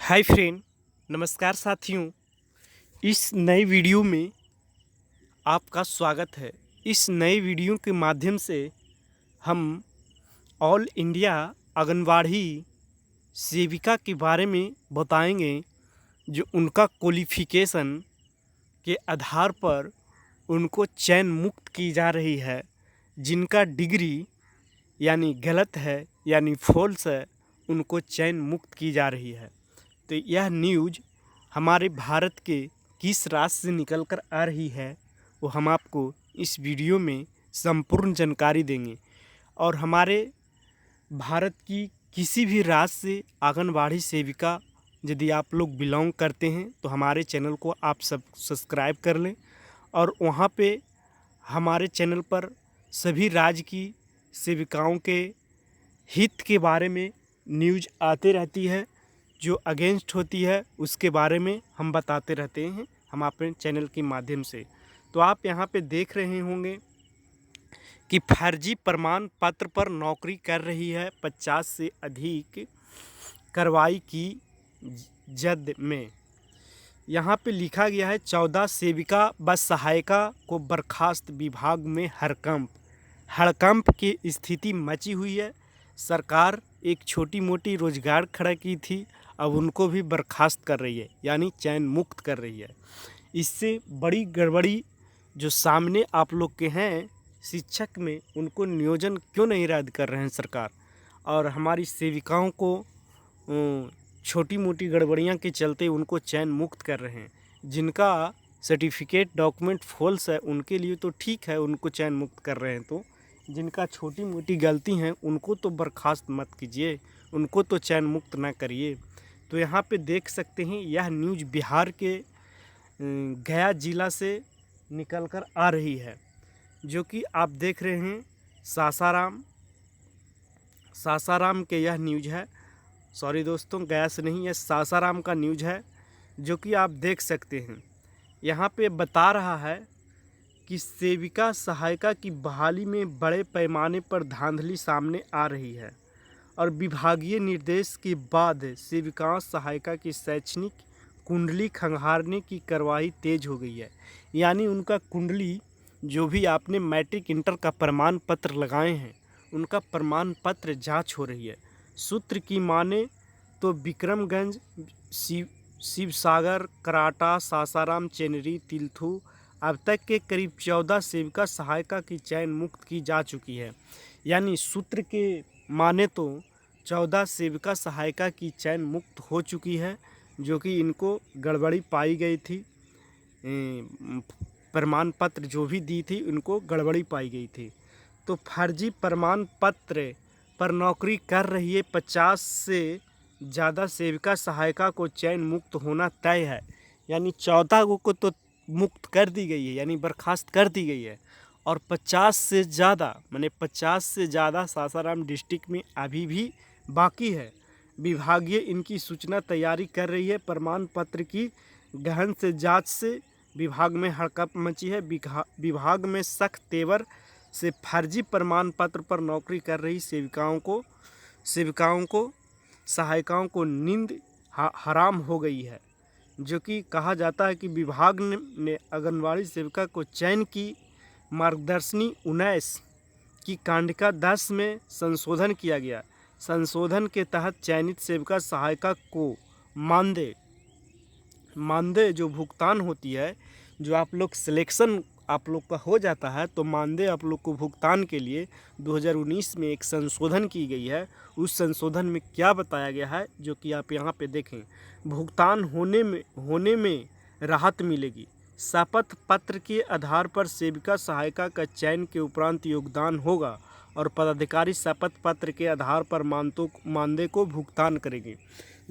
Hi friend, नमस्कार साथियों। इस नए वीडियो में आपका स्वागत है। इस नए वीडियो के माध्यम से हम ऑल इंडिया आंगनवाड़ी सेविका के बारे में बताएंगे, जो उनका क्वालिफ़िकेशन के आधार पर उनको चयन मुक्त की जा रही है। जिनका डिग्री यानी गलत है यानी फॉल्स है, उनको चयन मुक्त की जा रही है। तो यह न्यूज़ हमारे भारत के किस राज्य से निकल कर आ रही है, वो हम आपको इस वीडियो में संपूर्ण जानकारी देंगे। और हमारे भारत की किसी भी राज्य से आंगनवाड़ी सेविका यदि आप लोग बिलोंग करते हैं तो हमारे चैनल को आप सब सब्सक्राइब कर लें। और वहाँ पे हमारे चैनल पर सभी राज्य की सेविकाओं के हित के बारे में न्यूज़ आते रहती है, जो अगेंस्ट होती है उसके बारे में हम बताते रहते हैं हम अपने चैनल के माध्यम से। तो आप यहाँ पे देख रहे होंगे कि फर्जी प्रमाण पत्र पर नौकरी कर रही है 50 से अधिक कार्रवाई की जद में। यहाँ पे लिखा गया है 14 सेविका व सहायिका को बर्खास्त, विभाग में हड़कंप की स्थिति मची हुई है। सरकार एक छोटी मोटी रोजगार खड़ा की थी, अब उनको भी बर्खास्त कर रही है, यानी चयन मुक्त कर रही है। इससे बड़ी गड़बड़ी जो सामने आप लोग के हैं शिक्षक में, उनको नियोजन क्यों नहीं रद्द कर रहे हैं सरकार, और हमारी सेविकाओं को छोटी मोटी गड़बड़ियाँ के चलते उनको चयन मुक्त कर रहे हैं। जिनका सर्टिफिकेट डॉक्यूमेंट फॉल्स है उनके लिए तो ठीक है, उनको चयन मुक्त कर रहे हैं। तो जिनका छोटी मोटी गलती हैं उनको तो बर्खास्त मत कीजिए, उनको तो चयन मुक्त ना करिए। तो यहाँ पे देख सकते हैं यह न्यूज़ बिहार के गया ज़िला से निकल कर आ रही है, जो कि आप देख रहे हैं सासाराम के यह न्यूज़ है। सॉरी दोस्तों, गया से नहीं है, सासाराम का न्यूज़ है, जो कि आप देख सकते हैं। यहाँ पे बता रहा है कि सेविका सहायिका की बहाली में बड़े पैमाने पर धांधली सामने आ रही है और विभागीय निर्देश के बाद सेविका सहायिका की शैक्षणिक कुंडली खंगालने की कार्रवाई तेज हो गई है। यानी उनका कुंडली, जो भी आपने मैट्रिक इंटर का प्रमाण पत्र लगाए हैं, उनका प्रमाण पत्र जांच हो रही है। सूत्र की माने तो विक्रमगंज, शिवसागर, कराटा, सासाराम, चेनरी, तिलथू अब तक के करीब 14 सेविका सहायिका की चयन मुक्त की जा चुकी है। यानी सूत्र के माने तो 14 सेविका सहायिका की चयन मुक्त हो चुकी है, जो कि इनको गड़बड़ी पाई गई थी। प्रमाण पत्र जो भी दी थी उनको गड़बड़ी पाई गई थी। तो फर्जी प्रमाण पत्र पर नौकरी कर रही है 50 से ज़्यादा सेविका सहायिका को चयन मुक्त होना तय है। यानी 14 को तो मुक्त कर दी गई है, यानी बर्खास्त कर दी गई है, और 50 से ज़्यादा माने 50 से ज़्यादा सासाराम डिस्ट्रिक्ट में अभी भी बाकी है। विभागीय इनकी सूचना तैयारी कर रही है। प्रमाण पत्र की गहन से जांच से विभाग में हड़कंप मची है। विभाग में सख्त तेवर से फर्जी प्रमाण पत्र पर नौकरी कर रही सेविकाओं को सहायिकाओं को नींद हराम हो गई है। जो कि कहा जाता है कि विभाग ने आंगनवाड़ी सेविका को चयन की मार्गदर्शनी 19 की कांडिका 10 में संशोधन किया गया। संशोधन के तहत चयनित सेविका सहायिका को मानदेय जो भुगतान होती है, जो आप लोग सिलेक्शन आप लोग का हो जाता है तो मानदेय आप लोग को भुगतान के लिए 2019 में एक संशोधन की गई है। उस संशोधन में क्या बताया गया है, जो कि आप यहाँ पे देखें। भुगतान होने में राहत मिलेगी। शपथ पत्र के आधार पर सेविका सहायिका का चयन के उपरांत योगदान होगा और पदाधिकारी शपथ पत्र के आधार पर मानदेय को भुगतान करेंगे।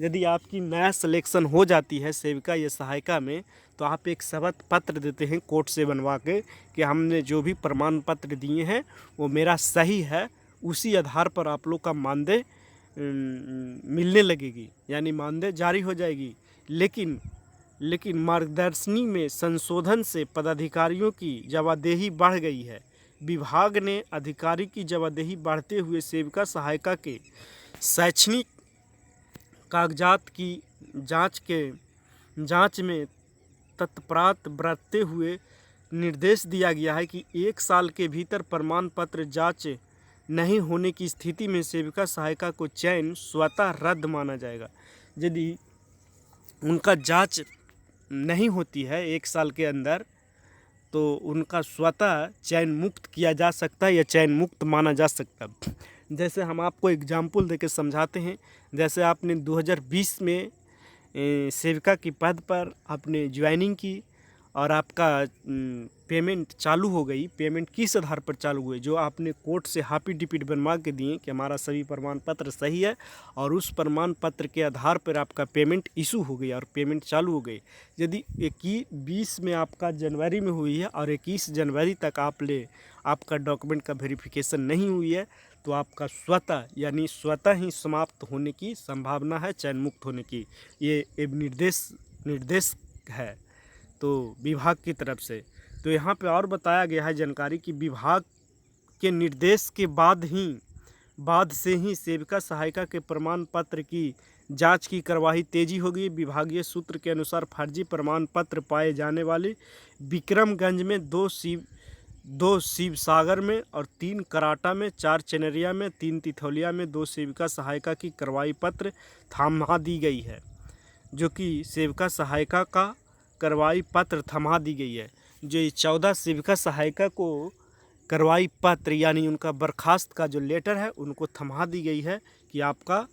यदि आपकी नया सिलेक्शन हो जाती है सेविका या सहायिका में, तो आप एक शपथ पत्र देते हैं कोर्ट से बनवा के कि हमने जो भी प्रमाण पत्र दिए हैं वो मेरा सही है। उसी आधार पर आप लोग का मानदेय मिलने लगेगी, यानी मानदेय जारी हो जाएगी। लेकिन मार्गदर्शनी में संशोधन से पदाधिकारियों की जवाबदेही बढ़ गई है। विभाग ने अधिकारी की जवाबदेही बढ़ते हुए सेविका सहायिका के शैक्षणिक कागजात की जांच में तत्परता बरतते हुए निर्देश दिया गया है कि 1 साल के भीतर प्रमाण पत्र जांच नहीं होने की स्थिति में सेविका सहायिका को चयन स्वतः रद्द माना जाएगा। यदि उनका जांच नहीं होती है 1 साल के अंदर तो उनका स्वतः चयन मुक्त किया जा सकता है या चयन मुक्त माना जा सकता है। जैसे हम आपको एग्जाम्पल देके समझाते हैं। जैसे आपने 2020 में सेविका की पद पर आपने ज्वाइनिंग की और आपका पेमेंट चालू हो गई। पेमेंट किस आधार पर चालू हुई? जो आपने कोर्ट से हाफी डिपिट बनवा के दिए कि हमारा सभी प्रमाण पत्र सही है, और उस प्रमाण पत्र के आधार पर आपका पेमेंट इशू हो गई और पेमेंट चालू हो गई। यदि 20 में आपका जनवरी में हुई है और 21 जनवरी तक आपका डॉक्यूमेंट का वेरिफिकेशन नहीं हुई है तो आपका स्वतः ही समाप्त होने की संभावना है, चयन मुक्त होने की। ये एक निर्देश है तो विभाग की तरफ से। तो यहाँ पे और बताया गया है जानकारी कि विभाग के निर्देश के बाद से ही सेविका सहायिका के प्रमाण पत्र की जांच की कार्यवाही तेजी होगी। विभागीय सूत्र के अनुसार फर्जी प्रमाण पत्र पाए जाने वाले विक्रमगंज में 2 शिवसागर में और 3 कराटा में, 4 चनरिया में, 3 तिथौलिया में 2 सेविका सहायिका की कार्रवाई पत्र थमा दी गई है। जो कि सेविका सहायिका का कार्रवाई पत्र थमा दी गई है। जो 14 सेविका सहायिका को कार्रवाई पत्र यानी उनका बर्खास्त का जो लेटर है उनको थमा दी गई है कि आपका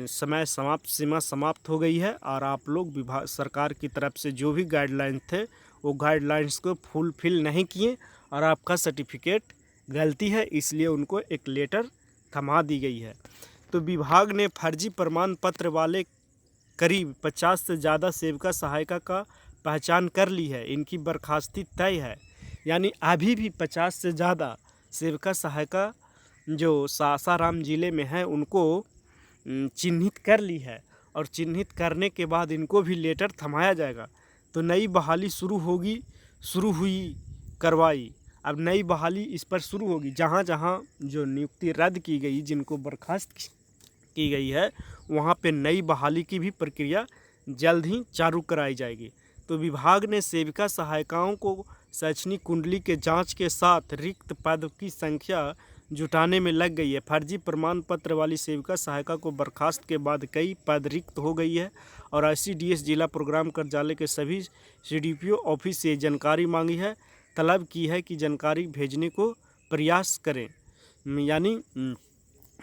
सीमा समाप्त हो गई है और आप लोग सरकार की तरफ से जो भी गाइडलाइन थे वो गाइडलाइंस को फुलफिल नहीं किए और आपका सर्टिफिकेट गलती है, इसलिए उनको एक लेटर थमा दी गई है। तो विभाग ने फर्जी प्रमाण पत्र वाले करीब 50 से ज़्यादा सेविका सहायिका का पहचान कर ली है। इनकी बर्खास्ती तय है। यानी अभी भी 50 से ज़्यादा सेविका सहायिका जो सासाराम ज़िले में है उनको चिन्हित कर ली है और चिन्हित करने के बाद इनको भी लेटर थमाया जाएगा। तो नई बहाली शुरू हुई कार्रवाई। अब नई बहाली इस पर शुरू होगी। जहाँ जहाँ जो नियुक्ति रद्द की गई, जिनको बर्खास्त की गई है, वहाँ पे नई बहाली की भी प्रक्रिया जल्द ही चालू कराई जाएगी। तो विभाग ने सेविका सहायिकाओं को शैक्षणिक कुंडली के जांच के साथ रिक्त पद की संख्या जुटाने में लग गई है। फर्जी प्रमाण पत्र वाली सेविका सहायिका को बर्खास्त के बाद कई पद रिक्त हो गई है और ICDS जिला प्रोग्राम कार्यालय के सभी CDPO ऑफिस से जानकारी मांगी है, तलब की है कि जानकारी भेजने को प्रयास करें। यानी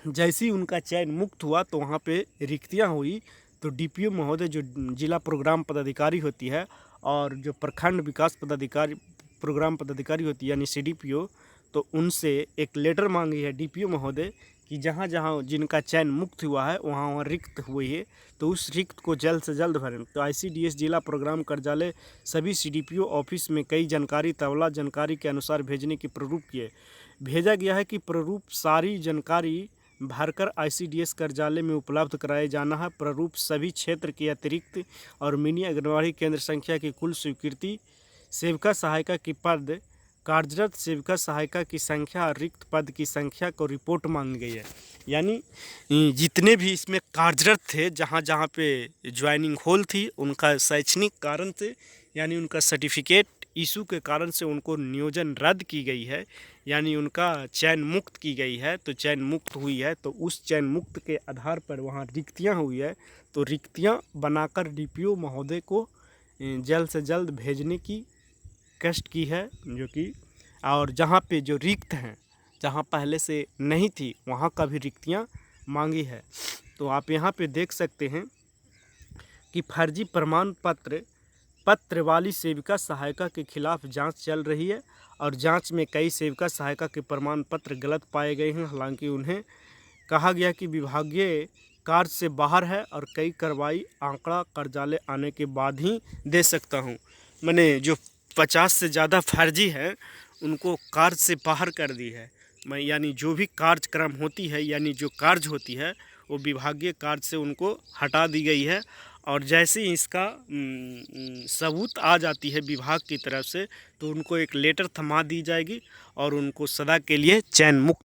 जैसे ही उनका चयन मुक्त हुआ तो वहाँ पे रिक्तियाँ हुई तो DPO महोदय जो जिला प्रोग्राम पदाधिकारी होती है और जो प्रखंड विकास पदाधिकारी प्रोग्राम पदाधिकारी होती है यानी CDPO, तो उनसे एक लेटर मांगी है DPO महोदय कि जहाँ जहाँ जिनका चयन मुक्त हुआ है वहाँ रिक्त हुई है तो उस रिक्त को जल्द से जल्द भरें। तो ICDS जिला प्रोग्राम कार्यालय सभी CDPO ऑफिस में कई जानकारी के अनुसार भेजने की प्रारूप किए भेजा गया है कि प्रारूप सारी जानकारी भरकर ICDS कार्यालय में उपलब्ध कराया जाना है। प्रारूप सभी क्षेत्र के अतिरिक्त और मिनी आंगनबाड़ी केंद्र संख्या की कुल स्वीकृति, सेविका सहायिका की पद, कार्यरत सेविका सहायिका की संख्या और रिक्त पद की संख्या को रिपोर्ट मांगी गई है। यानी जितने भी इसमें कार्यरत थे, जहाँ जहाँ पे ज्वाइनिंग होल थी, उनका शैक्षणिक कारण से यानी उनका सर्टिफिकेट इशू के कारण से उनको नियोजन रद्द की गई है, यानी उनका चयन मुक्त की गई है। तो चयन मुक्त हुई है तो उस चयन मुक्त के आधार पर वहाँ रिक्तियाँ हुई है तो रिक्तियाँ बनाकर DPO महोदय को जल्द से जल्द भेजने की कष्ट की है। जो कि और जहाँ पे जो रिक्त हैं, जहाँ पहले से नहीं थी, वहाँ का भी रिक्तियाँ मांगी है। तो आप यहाँ पे देख सकते हैं कि फर्जी प्रमाण पत्र वाली सेविका सहायिका के खिलाफ जांच चल रही है और जांच में कई सेविका सहायिका के प्रमाण पत्र गलत पाए गए हैं। हालांकि उन्हें कहा गया कि विभागीय कार्य से बाहर है और कई कार्रवाई आंकड़ा कार्यालय आने के बाद ही दे सकता हूं। मैंने जो 50 से ज़्यादा फर्जी है उनको कार्य से बाहर कर दी है। यानी जो भी कार्यक्रम होती है यानी जो कार्य होती है वो विभागीय कार्य से उनको हटा दी गई है और जैसे ही इसका सबूत आ जाती है विभाग की तरफ से तो उनको एक लेटर थमा दी जाएगी और उनको सदा के लिए चयन मुक्त